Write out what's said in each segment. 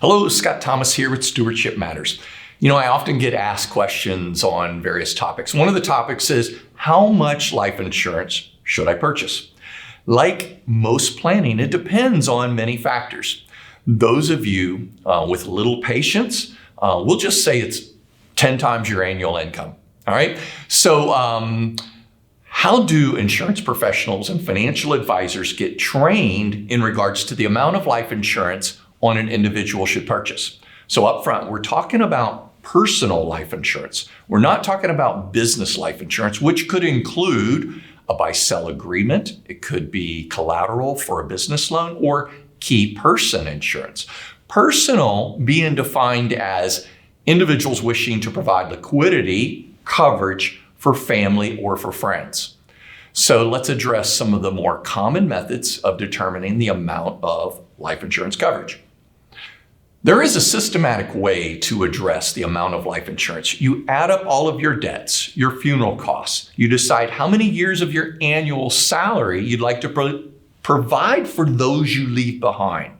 Hello, Scott Thomas here with Stewardship Matters. I often get asked questions on various topics. One of the topics is, how much life insurance should I purchase? Like most planning, it depends on many factors. Those of you with little patience, we'll just say it's 10 times your annual income. All right. So how do insurance professionals and financial advisors get trained in regards to the amount of life insurance on an individual should purchase? So up front, we're talking about personal life insurance. We're not talking about business life insurance, which could include a buy-sell agreement. It could be collateral for a business loan or key person insurance. Personal being defined as individuals wishing to provide liquidity coverage for family or for friends. So let's address some of the more common methods of determining the amount of life insurance coverage. There is a systematic way to address the amount of life insurance. You add up all of your debts, your funeral costs. You decide how many years of your annual salary you'd like to provide for those you leave behind.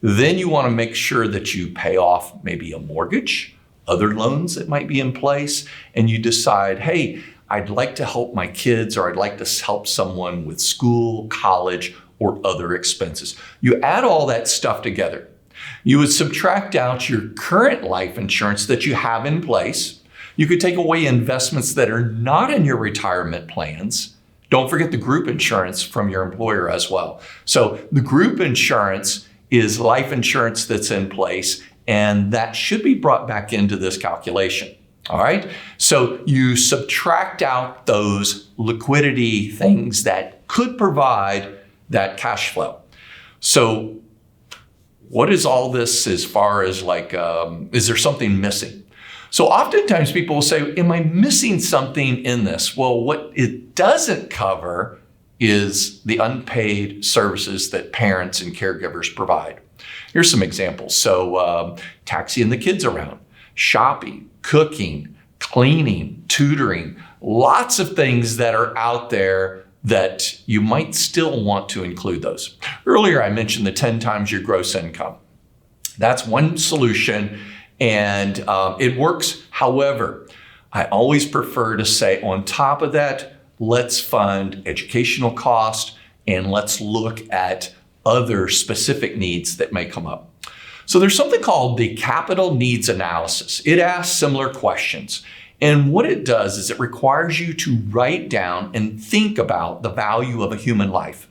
Then you want to make sure that you pay off maybe a mortgage, other loans that might be in place, and you decide, hey, I'd like to help my kids, or I'd like to help someone with school, college, or other expenses. You add all that stuff together. You would subtract out your current life insurance that you have in place. You could take away investments that are not in your retirement plans. Don't forget the group insurance from your employer as well. So the group insurance is life insurance that's in place, and that should be brought back into this calculation. All right. So you subtract out those liquidity things that could provide that cash flow. So what is all this as far as is there something missing? So oftentimes people will say, am I missing something in this? Well, what it doesn't cover is the unpaid services that parents and caregivers provide. Here's some examples. So taxiing the kids around, shopping, cooking, cleaning, tutoring, lots of things that are out there that you might still want to include those. Earlier, I mentioned the 10 times your gross income. That's one solution, and it works. However, I always prefer to say on top of that, let's fund educational costs and let's look at other specific needs that may come up. So there's something called the capital needs analysis. It asks similar questions. And what it does is it requires you to write down and think about the value of a human life.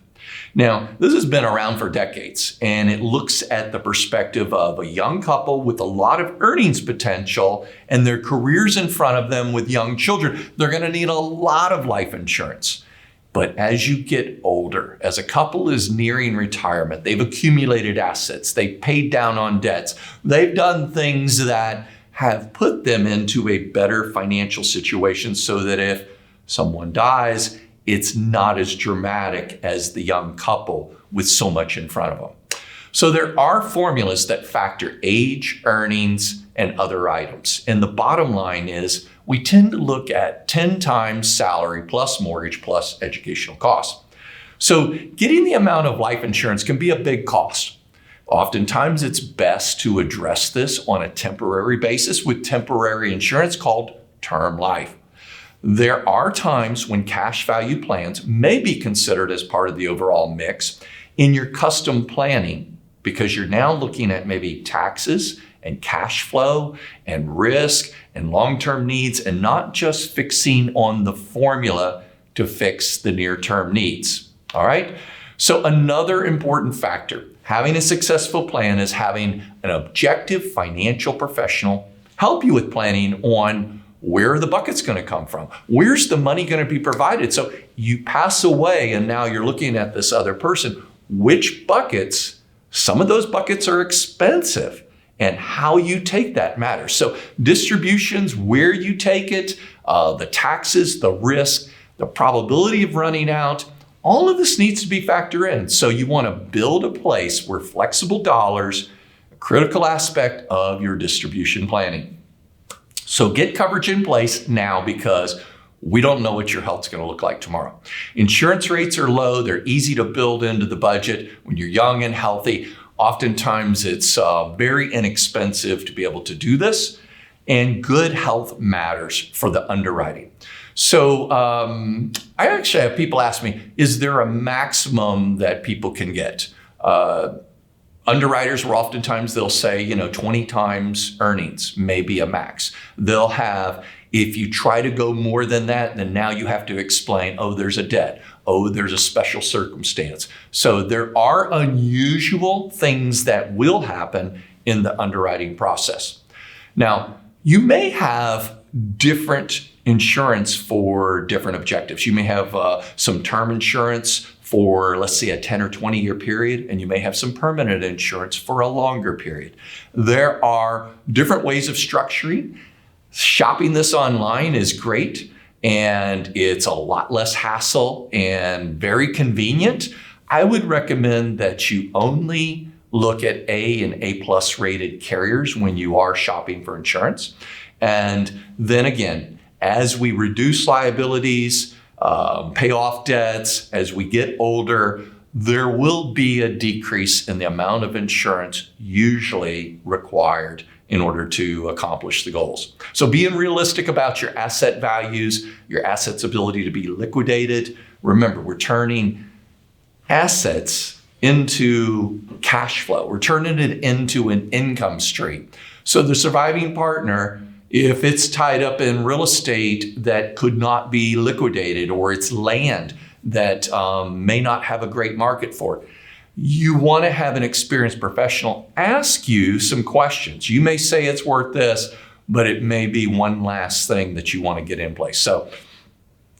Now, this has been around for decades, and it looks at the perspective of a young couple with a lot of earnings potential and their careers in front of them with young children. They're going to need a lot of life insurance. But as you get older, as a couple is nearing retirement, they've accumulated assets, they've paid down on debts, they've done things that have put them into a better financial situation so that if someone dies, it's not as dramatic as the young couple with so much in front of them. So there are formulas that factor age, earnings, and other items. And the bottom line is we tend to look at 10 times salary plus mortgage plus educational costs. So getting the amount of life insurance can be a big cost. Oftentimes, it's best to address this on a temporary basis with temporary insurance called term life. There are times when cash value plans may be considered as part of the overall mix in your custom planning, because you're now looking at maybe taxes and cash flow and risk and long-term needs, and not just fixing on the formula to fix the near-term needs. All right. So another important factor, having a successful plan, is having an objective financial professional help you with planning on where are the buckets going to come from? Where's the money going to be provided? So you pass away and now you're looking at this other person. Which buckets? Some of those buckets are expensive, and how you take that matters. So distributions, where you take it, the taxes, the risk, the probability of running out, all of this needs to be factored in. So you want to build a place where flexible dollars, a critical aspect of your distribution planning. So get coverage in place now, because we don't know what your health's going to look like tomorrow. Insurance rates are low. They're easy to build into the budget when you're young and healthy. Oftentimes it's very inexpensive to be able to do this, and good health matters for the underwriting. So I actually have people ask me, is there a maximum that people can get? Underwriters will oftentimes, they'll say, 20 times earnings may be a max. They'll have, if you try to go more than that, then now you have to explain, oh, there's a debt. Oh, there's a special circumstance. So there are unusual things that will happen in the underwriting process. Now, you may have different insurance for different objectives. You may have some term insurance for, let's say, a 10 or 20 year period, and you may have some permanent insurance for a longer period. There are different ways of structuring. Shopping this online is great, and it's a lot less hassle and very convenient. I would recommend that you only look at A and A+ rated carriers when you are shopping for insurance. And then again, as we reduce liabilities, pay off debts, as we get older, there will be a decrease in the amount of insurance usually required in order to accomplish the goals. So being realistic about your asset values, your assets' ability to be liquidated. Remember, we're turning assets into cash flow. We're turning it into an income stream. So the surviving partner, if it's tied up in real estate that could not be liquidated, or it's land that may not have a great market for it, you want to have an experienced professional ask you some questions. You may say it's worth this, but it may be one last thing that you want to get in place. So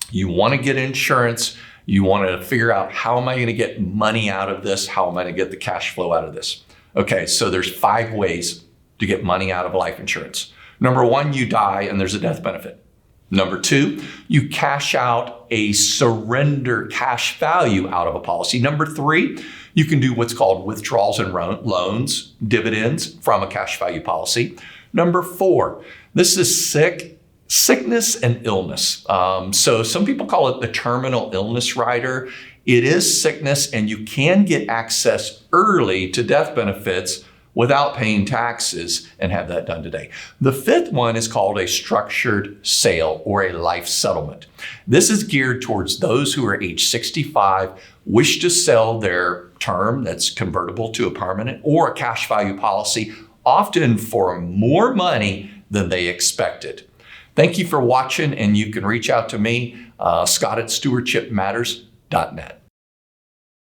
you want to get insurance. You want to figure out, how am I going to get money out of this? How am I going to get the cash flow out of this? Okay, so there's 5 ways to get money out of life insurance. Number 1, you die and there's a death benefit. Number 2, you cash out a surrender cash value out of a policy. Number 3, you can do what's called withdrawals and loans, dividends from a cash value policy. Number 4, this is sickness and illness. So some people call it the terminal illness rider. It is sickness, and you can get access early to death benefits without paying taxes, and have that done today. The 5th one is called a structured sale or a life settlement. This is geared towards those who are age 65, wish to sell their term that's convertible to a permanent or a cash value policy, often for more money than they expected. Thank you for watching, and you can reach out to me, Scott at stewardshipmatters.net.